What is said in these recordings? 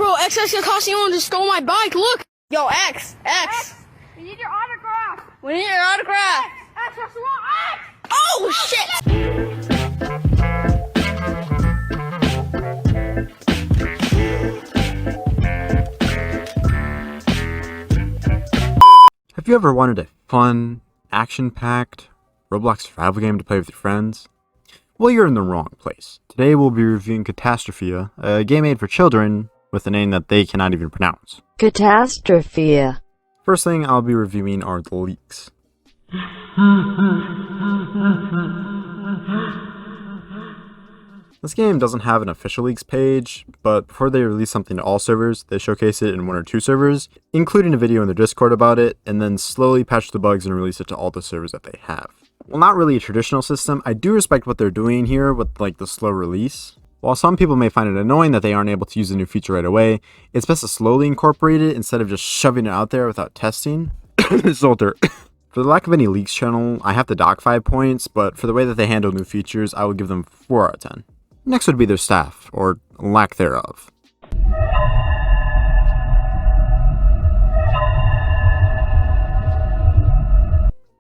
Bro, XS Catastrophia just stole my bike. Look. Yo, X. We need your autograph. We need your autograph. X, that's the wrong X. Oh, shit. Have you ever wanted a fun, action-packed Roblox survival game to play with your friends? Well, you're in the wrong place. Today we'll be reviewing Catastrophia, a game made for children with a name that they cannot even pronounce. Catastrophia. First thing I'll be reviewing are the leaks. This game doesn't have an official leaks page, but before they release something to all servers, they showcase it in 1 or 2 servers, including a video in their Discord about it, and then slowly patch the bugs and release it to all the servers that they have. While not really a traditional system, I do respect what they're doing here with the slow release. While some people may find it annoying that they aren't able to use the new feature right away, it's best to slowly incorporate it instead of just shoving it out there without testing. Zolter. For the lack of any leaks channel, I have to dock 5 points, but for the way that they handle new features, I would give them 4 out of 10. Next would be their staff, or lack thereof.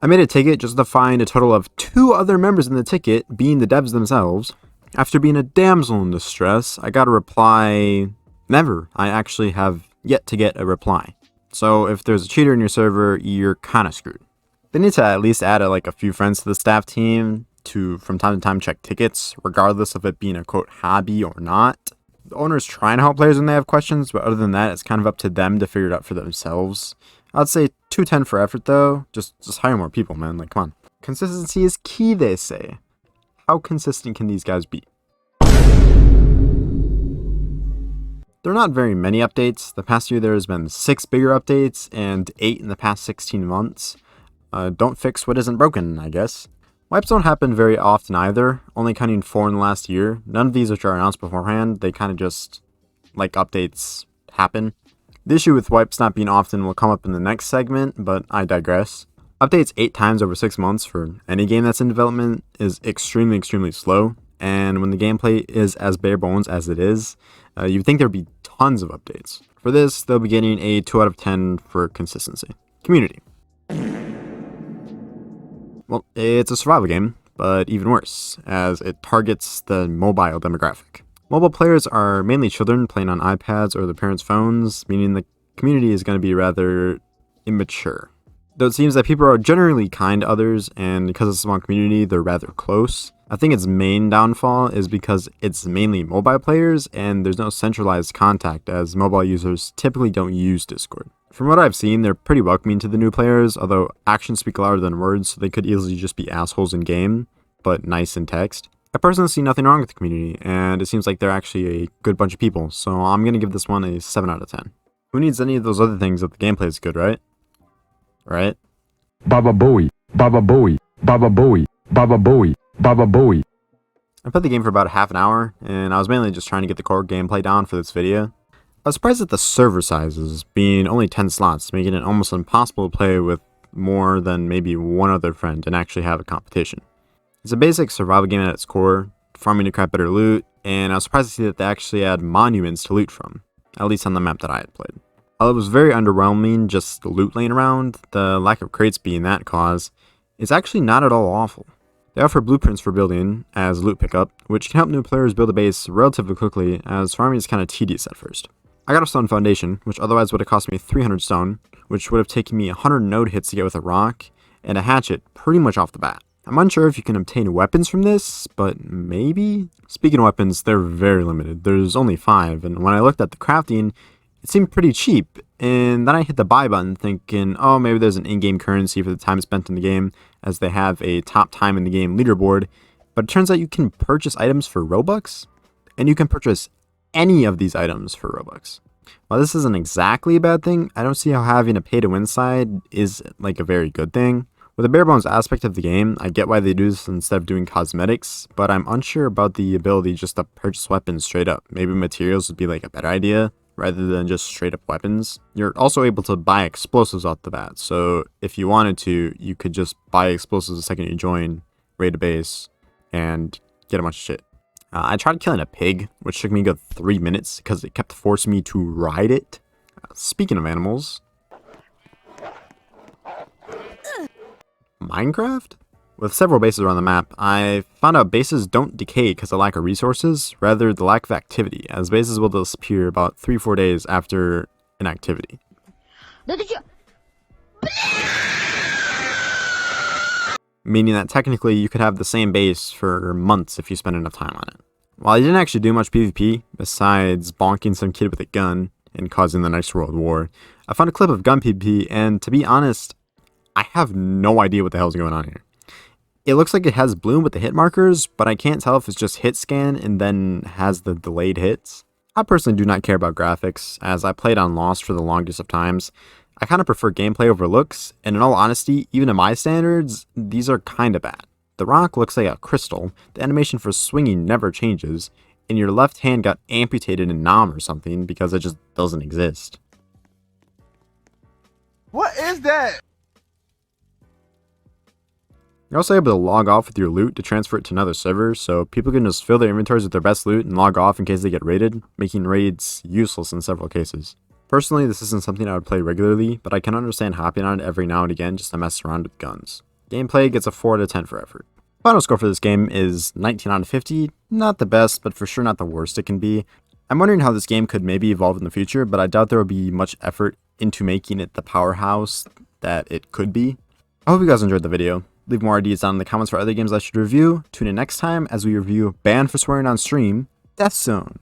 I made a ticket just to find a total of 2 other members in the ticket, being the devs themselves. After being a damsel in distress, I got a reply. Never. I actually have yet to get a reply. So if there's a cheater in your server, you're kinda screwed. They need to at least add a few friends to the staff team to from time to time check tickets, regardless of it being a quote hobby or not. The owner's trying to help players when they have questions, but other than that, it's kind of up to them to figure it out for themselves. I'd say 210 for effort though. Just hire more people, man. Come on. Consistency is key, they say. How consistent can these guys be? There are not very many updates. The past year there has been 6 bigger updates and 8 in the past 16 months. Don't fix what isn't broken, I guess. Wipes don't happen very often either, only counting 4 in the last year. None of these which are announced beforehand, they kind of just, updates happen. The issue with wipes not being often will come up in the next segment, but I digress. Updates 8 times over 6 months for any game that's in development is extremely slow, and when the gameplay is as bare bones as it is, you'd think there'd be tons of updates. For this, they'll be getting a 2 out of 10 for consistency. Community. Well, it's a survival game, but even worse, as it targets the mobile demographic. Mobile players are mainly children playing on iPads or their parents' phones, meaning the community is going to be rather immature. Though it seems that people are generally kind to others, and because it's a small community, they're rather close. I think its main downfall is because it's mainly mobile players, and there's no centralized contact, as mobile users typically don't use Discord. From what I've seen, they're pretty welcoming to the new players, although actions speak louder than words, so they could easily just be assholes in game, but nice in text. I personally see nothing wrong with the community, and it seems like they're actually a good bunch of people, so I'm going to give this one a 7 out of 10. Who needs any of those other things if the gameplay is good, right? Right? Baba Booey, Baba Booey, Baba Booey, Baba Booey, Baba Booey. I played the game for about half an hour, and I was mainly just trying to get the core gameplay down for this video. I was surprised at the server sizes, being only 10 slots, making it almost impossible to play with more than maybe one other friend and actually have a competition. It's a basic survival game at its core, farming to craft better loot, and I was surprised to see that they actually add monuments to loot from, at least on the map that I had played. While it was very underwhelming just the loot laying around, the lack of crates being that cause, it's actually not at all awful. They offer blueprints for building as loot pickup, which can help new players build a base relatively quickly, as farming is kind of tedious at first. I got a stone foundation, which otherwise would have cost me 300 stone, which would have taken me 100 node hits to get with a rock, and a hatchet pretty much off the bat. I'm unsure if you can obtain weapons from this, but maybe? Speaking of weapons, they're very limited. There's only 5, and when I looked at the crafting, it seemed pretty cheap, and then I hit the buy button thinking, oh, maybe there's an in-game currency for the time spent in the game, as they have a top time in the game leaderboard, but it turns out you can purchase items for Robux, and you can purchase any of these items for Robux. While this isn't exactly a bad thing, I don't see how having a pay-to-win side is a very good thing. With the bare bones aspect of the game, I get why they do this instead of doing cosmetics, but I'm unsure about the ability just to purchase weapons straight up. Maybe materials would be a better idea, rather than just straight up weapons. You're also able to buy explosives off the bat, so if you wanted to, you could just buy explosives the second you join, raid a base, and get a bunch of shit. I tried killing a pig, which took me a good 3 minutes because it kept forcing me to ride it. Speaking of animals, Minecraft? With several bases around the map, I found out bases don't decay because of lack of resources, rather the lack of activity, as bases will disappear about 3-4 days after an activity. Meaning that technically you could have the same base for months if you spend enough time on it. While I didn't actually do much PvP, besides bonking some kid with a gun and causing the next world war, I found a clip of gun PvP, and to be honest, I have no idea what the hell is going on here. It looks like it has bloom with the hit markers, but I can't tell if it's just hit scan and then has the delayed hits. I personally do not care about graphics, as I played on Lost for the longest of times. I kind of prefer gameplay over looks, and in all honesty, even to my standards, these are kinda bad. The rock looks like a crystal, the animation for swinging never changes, and your left hand got amputated in Nom or something because it just doesn't exist. What is that? You're also able to log off with your loot to transfer it to another server, so people can just fill their inventories with their best loot and log off in case they get raided, making raids useless in several cases. Personally, this isn't something I would play regularly, but I can understand hopping on it every now and again just to mess around with guns. Gameplay gets a 4 out of 10 for effort. Final score for this game is 19 out of 50, not the best, but for sure not the worst it can be. I'm wondering how this game could maybe evolve in the future, but I doubt there will be much effort into making it the powerhouse that it could be. I hope you guys enjoyed the video. Leave more ideas down in the comments for other games I should review. Tune in next time as we review Banned for Swearing on Stream, Death Zone.